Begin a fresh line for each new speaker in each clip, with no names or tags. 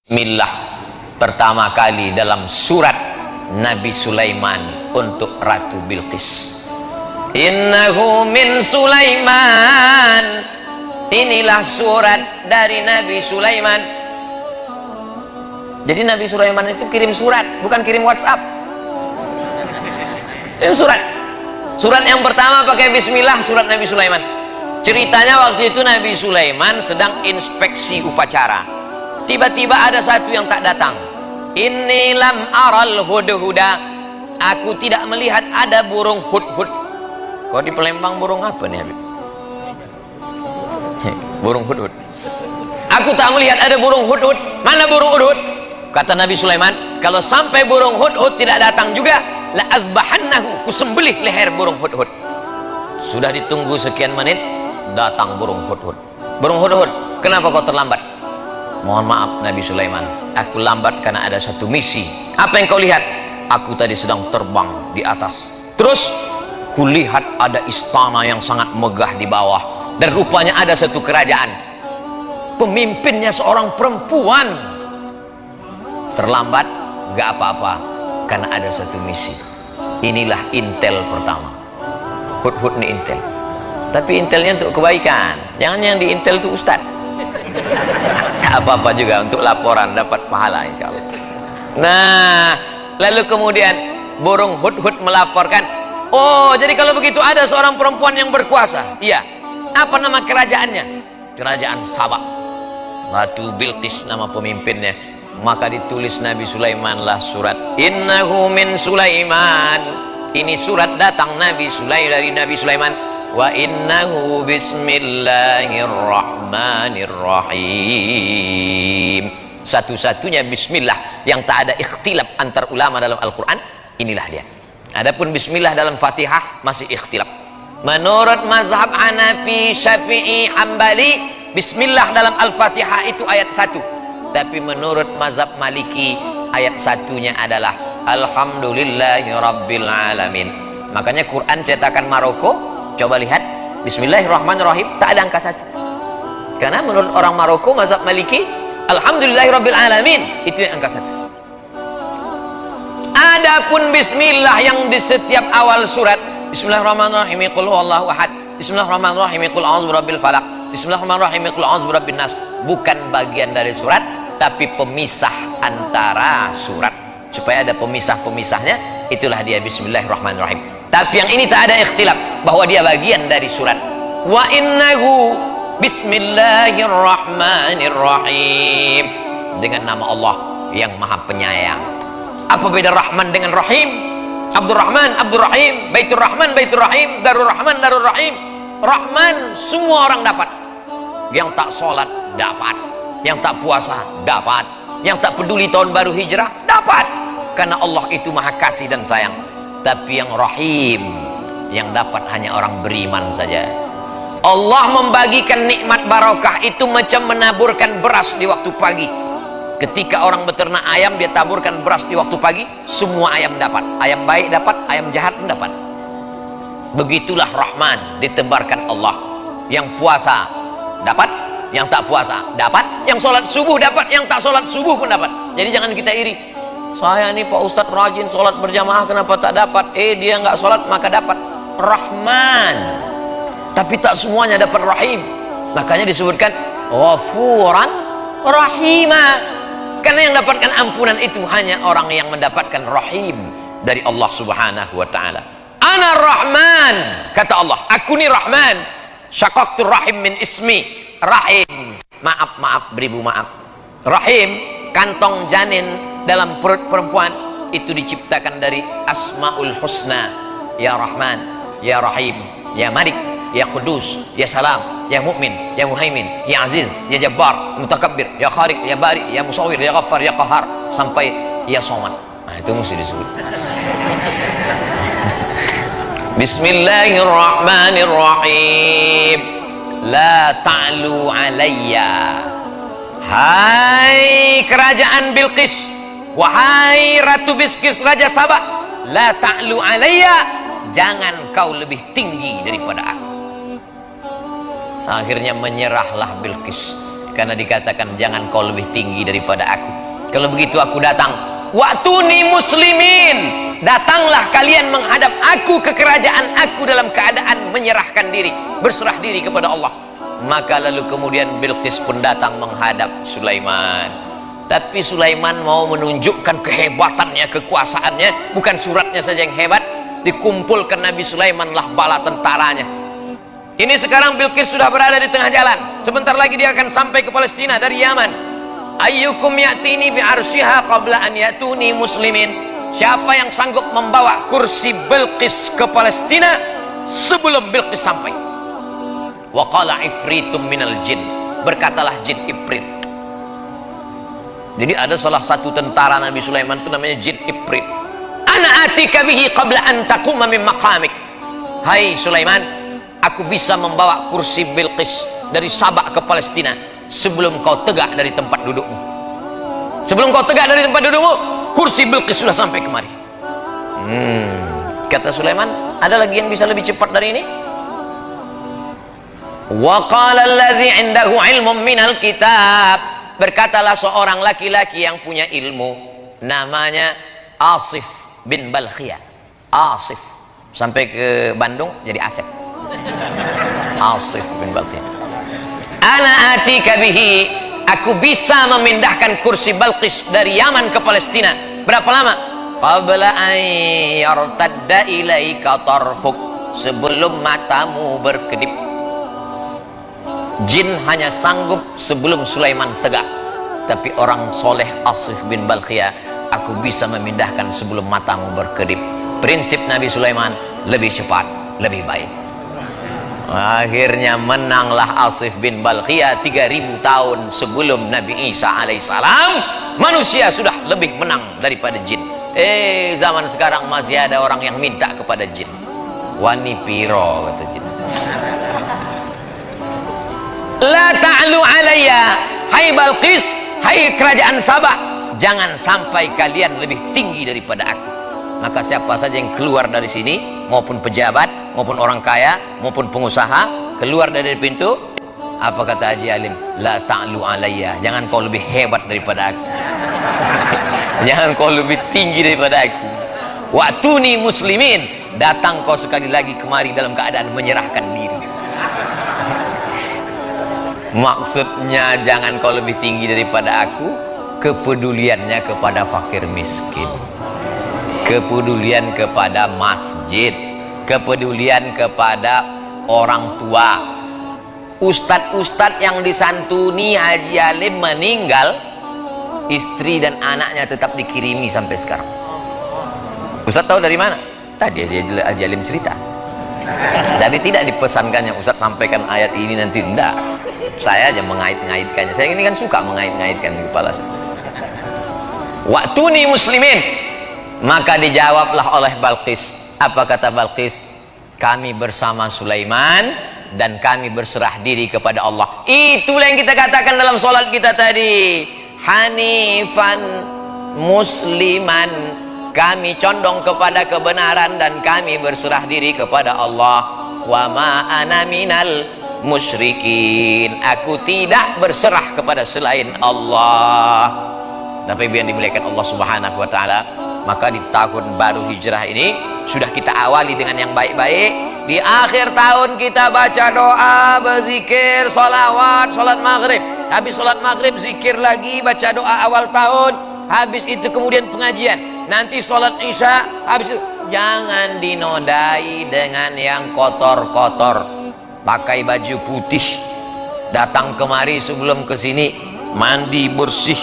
Bismillah pertama kali dalam surat Nabi Sulaiman untuk Ratu Bilqis. Innahu min Sulaiman. Inilah surat dari Nabi Sulaiman. Jadi Nabi Sulaiman itu kirim surat, bukan kirim WhatsApp. Kirim surat. Surat yang pertama pakai bismillah, surat Nabi Sulaiman. Ceritanya waktu itu Nabi Sulaiman sedang inspeksi upacara. Tiba-tiba ada satu yang tak datang. Inni lam aral hudhuda. Aku tidak melihat ada burung hudhud. Kau di Palembang burung apa nih Habib? Burung hudhud. Aku tak melihat ada burung hudhud. Mana burung hudhud? Kata Nabi Sulaiman, kalau sampai burung hudhud tidak datang juga, la azbahannahu, kusembelih leher burung hudhud. Sudah ditunggu sekian menit, datang burung hudhud. Burung hudhud, kenapa kau terlambat? Mohon maaf Nabi Sulaiman, aku lambat karena ada satu misi. Apa yang kau lihat? Aku tadi sedang terbang di atas. Terus kulihat ada istana yang sangat megah di bawah, dan rupanya ada satu kerajaan. Pemimpinnya seorang perempuan. Terlambat gak apa-apa karena ada satu misi. Inilah intel pertama. Hudhud nih intel. Tapi intelnya untuk kebaikan. Jangan yang di intel itu ustad. Tak apa-apa juga untuk laporan, dapat pahala insyaallah. Nah, lalu kemudian burung hudhud melaporkan, oh jadi kalau begitu ada seorang perempuan yang berkuasa. Iya. Apa nama kerajaannya? Kerajaan Sabak. Ratu Bilqis nama pemimpinnya. Maka ditulis Nabi Sulaiman lah surat Innahu min Sulaiman. Ini surat datang Nabi Sulaiman dari Nabi Sulaiman. Wa innahu bismillahirrahmanirrahim. Satu-satunya bismillah yang tak ada ikhtilaf antar ulama dalam Al-Quran, inilah dia. Adapun bismillah dalam Fatihah masih ikhtilaf. Menurut mazhab Hanafi, Syafi'i, Hambali, bismillah dalam Al-Fatihah itu ayat 1. Tapi menurut mazhab Maliki, ayat 1-nya adalah Alhamdulillahi Rabbil Alamin. Makanya Quran cetakan Maroko, coba lihat Bismillahirrahmanirrahim, tak ada angka 1. Karena menurut orang Maroko, mazhab Maliki, Alhamdulillahirabbil alamin, itu yang angka 1. Adapun bismillah yang di setiap awal surat, Bismillahirrahmanirrahim, qul huwallahu ahad, Bismillahirrahmanirrahim, qul a'udzu birabbil falaq, Bismillahirrahmanirrahim, qul a'udzu birabbin nas, bukan bagian dari surat, tapi pemisah antara surat. Supaya ada pemisah-pemisahnya, itulah dia Bismillahirrahmanirrahim. Tapi yang ini tak ada ikhtilaf bahwa dia bagian dari surat. Wa innahu bismillahirrahmanirrahim, dengan nama Allah yang maha penyayang. Apa beda Rahman dengan Rahim? Abdurrahman, Abdurrahim, Baitur Rahman, Baitur Rahim, Darur Rahman, Darur Rahim. Rahman semua orang dapat. Yang tak sholat dapat, yang tak puasa dapat, yang tak peduli tahun baru hijrah dapat. Karena Allah itu maha kasih dan sayang. Tapi yang Rahim, yang dapat hanya orang beriman saja. Allah membagikan nikmat barokah itu macam menaburkan beras di waktu pagi. Ketika orang beternak ayam, dia taburkan beras di waktu pagi, semua ayam dapat. Ayam baik dapat, ayam jahat pun dapat. Begitulah Rahman ditebarkan Allah. Yang puasa dapat, yang tak puasa dapat, yang sholat subuh dapat, yang tak sholat subuh pun dapat. Jadi jangan kita iri. Saya ini Pak Ustadz rajin sholat berjamaah, kenapa tak dapat? Dia nggak sholat maka dapat. Rahman. Tapi tak semuanya dapat Rahim. Makanya disebutkan Ghafuran Rahima. Karena yang dapatkan ampunan itu hanya orang yang mendapatkan Rahim dari Allah Subhanahu wa ta'ala. Ana Rahman, kata Allah, aku ni Rahman. Syaqaqtur Rahim min ismi. Rahim, maaf, beribu maaf. Rahim, kantong janin dalam perut perempuan itu diciptakan dari Asmaul Husna. Ya Rahman, Ya Rahim, Ya Malik, Ya Qudus, Ya Salam, Ya Mu'min, Ya Muhaimin, Ya Aziz, Ya Jabbar, Mutakabbir, Ya Khaliq, Ya Bari, Ya Musawwir, Ya Ghaffar, Ya Qahar, sampai Ya Somad. Nah, itu mesti disebut. Bismillahirrahmanirrahim. La ta'lu alayya. Hai kerajaan Bilqis, wahai Ratu Bilqis, Raja Sabah, la ta'lu alayya, jangan kau lebih tinggi daripada aku. Akhirnya menyerahlah Bilqis karena dikatakan jangan kau lebih tinggi daripada aku. Kalau begitu aku datang, wa'tuni muslimin, datanglah kalian menghadap aku ke kerajaan aku dalam keadaan menyerahkan diri, berserah diri kepada Allah. Maka lalu kemudian Bilqis pun datang menghadap Sulaiman. Tapi Sulaiman mau menunjukkan kehebatannya, kekuasaannya, bukan suratnya saja yang hebat. Dikumpulkan Nabi Sulaiman lah bala tentaranya. Ini sekarang Bilqis sudah berada di tengah jalan. Sebentar lagi dia akan sampai ke Palestina dari Yaman. Ayyukum ya'tini bi'arsyiha qabla an ya'tuni muslimin. Siapa yang sanggup membawa kursi Bilqis ke Palestina sebelum Bilqis sampai? Wa qala ifritum minal jin, berkatalah jin Ifrit. Jadi ada salah satu tentara Nabi Sulaiman itu namanya jin Ifrit. Ana atika bihi qabla an taquma min maqamik. Hai Sulaiman, aku bisa membawa kursi Bilqis dari Sabah ke Palestina sebelum kau tegak dari tempat dudukmu. Sebelum kau tegak dari tempat dudukmu, kursi Bilqis sudah sampai kemari. Kata Sulaiman, ada lagi yang bisa lebih cepat dari ini? Wa qala allazi 'indahu 'ilmun minal kitab, berkatalah seorang laki-laki yang punya ilmu, namanya Asif bin Balkhiyah. Asif sampai ke Bandung jadi Asep. Asif bin Balkhiyah. Ana atika bihi, aku bisa memindahkan kursi Balqis dari Yaman ke Palestina. Berapa lama? Qabla an yartadda ilaika tarfuk, sebelum matamu berkedip. Jin hanya sanggup sebelum Sulaiman tegak, tapi orang soleh Asif bin Balkhiyah, aku bisa memindahkan sebelum matamu berkedip. Prinsip Nabi Sulaiman, lebih cepat, lebih baik. Akhirnya menanglah Asif bin Balkhiyah. 3000 tahun sebelum Nabi Isa alaihissalam, manusia sudah lebih menang daripada jin. Zaman sekarang masih ada orang yang minta kepada jin. Wani piro, kata jin. La ta'lu alayya, hai Balqis, hai kerajaan Sabah, jangan sampai kalian lebih tinggi daripada aku. Maka siapa saja yang keluar dari sini, maupun pejabat, maupun orang kaya, maupun pengusaha, keluar dari pintu, apa kata Haji Alim? La ta'lu alayya, jangan kau lebih hebat daripada aku. Jangan kau lebih tinggi daripada aku. Wa'tuni muslimin, datang kau sekali lagi kemari dalam keadaan menyerahkan diri. Maksudnya jangan kau lebih tinggi daripada aku, kepeduliannya kepada fakir miskin, kepedulian kepada masjid, kepedulian kepada orang tua. Ustadz-ustadz yang disantuni Haji Alim meninggal, istri dan anaknya tetap dikirimi sampai sekarang. Ustadz tahu dari mana? Tadi Haji Alim cerita. Jadi tidak dipesankannya Ustadz sampaikan ayat ini nanti, enggak. Saya aja mengait-ngaitkannya. Saya ini kan suka mengait-ngaitkan di kepala saya. Wa'tuni muslimin, maka dijawablah oleh Balqis. Apa kata Balqis? Kami bersama Sulaiman dan kami berserah diri kepada Allah. Itulah yang kita katakan dalam sholat kita tadi. Hanifan musliman, kami condong kepada kebenaran dan kami berserah diri kepada Allah. Wa ma ana minal musyrikin, aku tidak berserah kepada selain Allah. Tapi biar dimuliakan Allah subhanahu wa ta'ala, maka di tahun baru hijrah ini sudah kita awali dengan yang baik-baik. Di akhir tahun kita baca doa, berzikir, sholawat, sholat maghrib. Habis sholat maghrib zikir lagi, baca doa awal tahun. Habis itu kemudian pengajian. Nanti sholat isya. Habis itu jangan dinodai dengan yang kotor-kotor. Pakai baju putih, datang kemari sebelum kesini mandi bersih,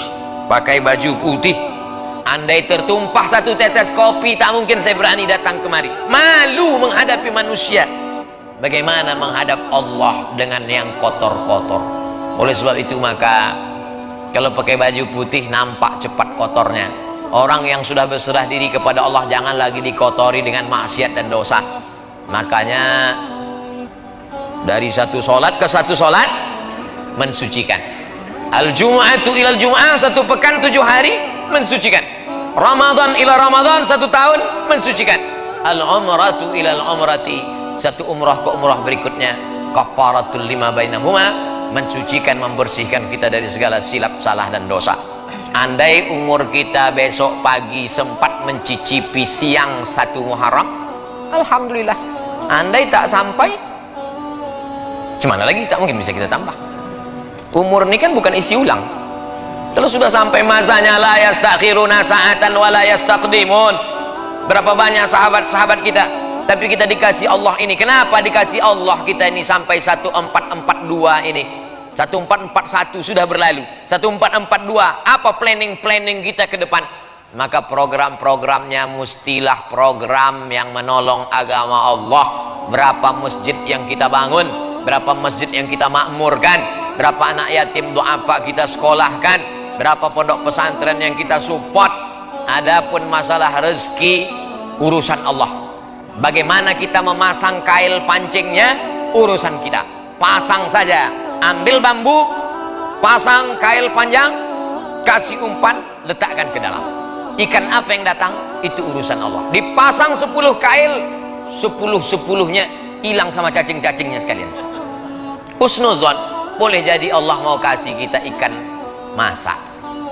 pakai baju putih. Andai tertumpah satu tetes kopi, tak mungkin saya berani datang kemari. Malu menghadapi manusia. Bagaimana menghadap Allah dengan yang kotor-kotor? Oleh sebab itu maka kalau pakai baju putih nampak cepat kotornya. Orang yang sudah berserah diri kepada Allah jangan lagi dikotori dengan maksiat dan dosa. Makanya dari satu solat ke satu solat mensucikan. Al-Jum'atu ilal Jum'ah, satu pekan 7 hari mensucikan. Ramadan ila Ramadan, 1 tahun mensucikan. Al-Umratu ilal Umrati, satu umrah ke umrah berikutnya. Kafaratul lima bainahuma, mensucikan, membersihkan kita dari segala silap, salah dan dosa. Andai umur kita besok pagi sempat mencicipi siang 1 Muharram, alhamdulillah. Andai tak sampai, gimana lagi, tak mungkin bisa kita tambah. Umur ini kan bukan isi ulang. Kalau sudah sampai masanya, la yastakhiruna sa'atan wa la yastaqdimun. Berapa banyak sahabat-sahabat kita, tapi kita dikasih Allah ini. Kenapa dikasih Allah kita ini sampai 1442 ini? 1441 sudah berlalu, 1442. Apa planning kita ke depan? Maka program-programnya mestilah program yang menolong agama Allah. Berapa masjid yang kita bangun, berapa masjid yang kita makmurkan, berapa anak yatim duafa kita sekolahkan, berapa pondok pesantren yang kita support. Adapun masalah rezeki, urusan Allah. Bagaimana kita memasang kail pancingnya, urusan kita. Pasang saja, ambil bambu, pasang kail panjang, kasih umpan, letakkan ke dalam. Ikan apa yang datang, itu urusan Allah. Dipasang 10 kail, 10-10-nya hilang sama cacing-cacingnya sekalian. Husnuzon, boleh jadi Allah mau kasih kita ikan masak,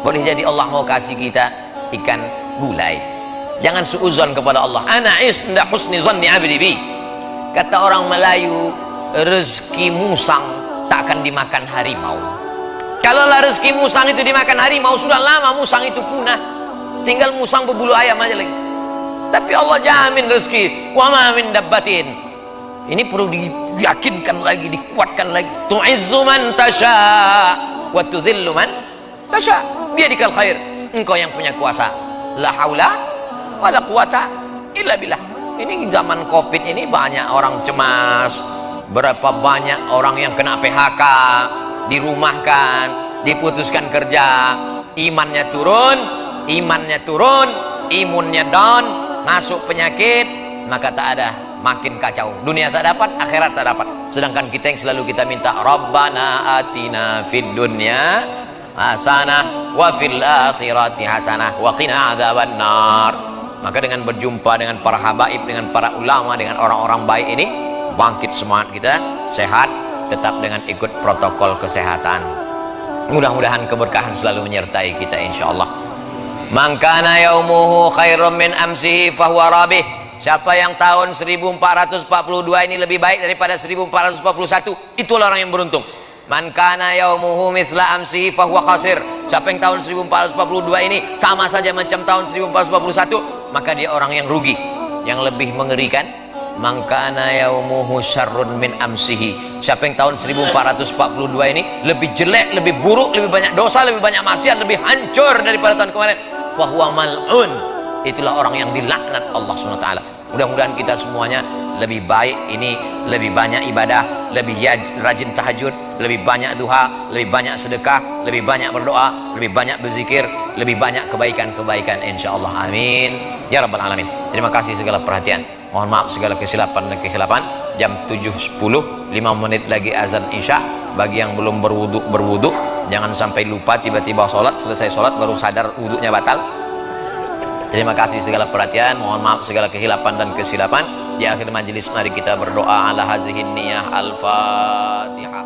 boleh jadi Allah mau kasih kita ikan gulai. Jangan suuzon kepada Allah. Ana inda husni zanni abdi bi. Kata orang Melayu, rezeki musang tak akan dimakan harimau. Kalau rezeki musang itu dimakan harimau, sudah lama musang itu punah. Tinggal musang berbulu ayam aja lagi. Tapi Allah jamin rezeki. Wa ma min dabbatin. Ini perlu diyakinkan lagi, dikuatkan lagi. Tu'izzu man tasha wa tudhillu man tasha. Biadikal khair. Engkau yang punya kuasa. La haula wala quwata illa billah. Ini zaman Covid ini banyak orang cemas. Berapa banyak orang yang kena PHK, dirumahkan, diputuskan kerja, imannya turun, imunnya down, masuk penyakit, maka tak ada, makin kacau. Dunia tak dapat, akhirat tak dapat. Sedangkan kita yang selalu kita minta, Rabbana atina fid dunya hasanah wa fil akhirati hasanah wa qina adzabannar. Maka dengan berjumpa dengan para habaib, dengan para ulama, dengan orang-orang baik ini, bangkit semangat kita, sehat, tetap dengan ikut protokol kesehatan. Mudah-mudahan keberkahan selalu menyertai kita insyaallah. Man kana yaumuhu khairum min amsihi fahuwa rabih. Siapa yang tahun 1442 ini lebih baik daripada 1441, itulah orang yang beruntung. Man kana yaumuhu mithla amsihi fahuwa khasir. Siapa yang tahun 1442 ini sama saja macam tahun 1441, maka dia orang yang rugi. Yang lebih mengerikan, man kana yaumuhu syarrun min amsihi. Siapa yang tahun 1442 ini lebih jelek, lebih buruk, lebih banyak dosa, lebih banyak maksiat, lebih hancur daripada tahun kemarin, fahuwa mal'un. Itulah orang yang dilaknat Allah SWT. Mudah-mudahan kita semuanya lebih baik ini, lebih banyak ibadah, lebih rajin tahajud, lebih banyak duha, lebih banyak sedekah, lebih banyak berdoa, lebih banyak berzikir, lebih banyak kebaikan-kebaikan insyaallah. Amin ya rabbal alamin. Terima kasih segala perhatian. Mohon maaf segala kesilapan dan kekhilapan. Jam 7.10, 5 menit lagi azan isya. Bagi yang belum berwudu, jangan sampai lupa tiba-tiba sholat, selesai sholat baru sadar wudunya batal. Terima kasih segala perhatian. Mohon maaf segala kekhilapan dan kesilapan. Di akhir majelis mari kita berdoa ala hazihin niyah al-fatihah.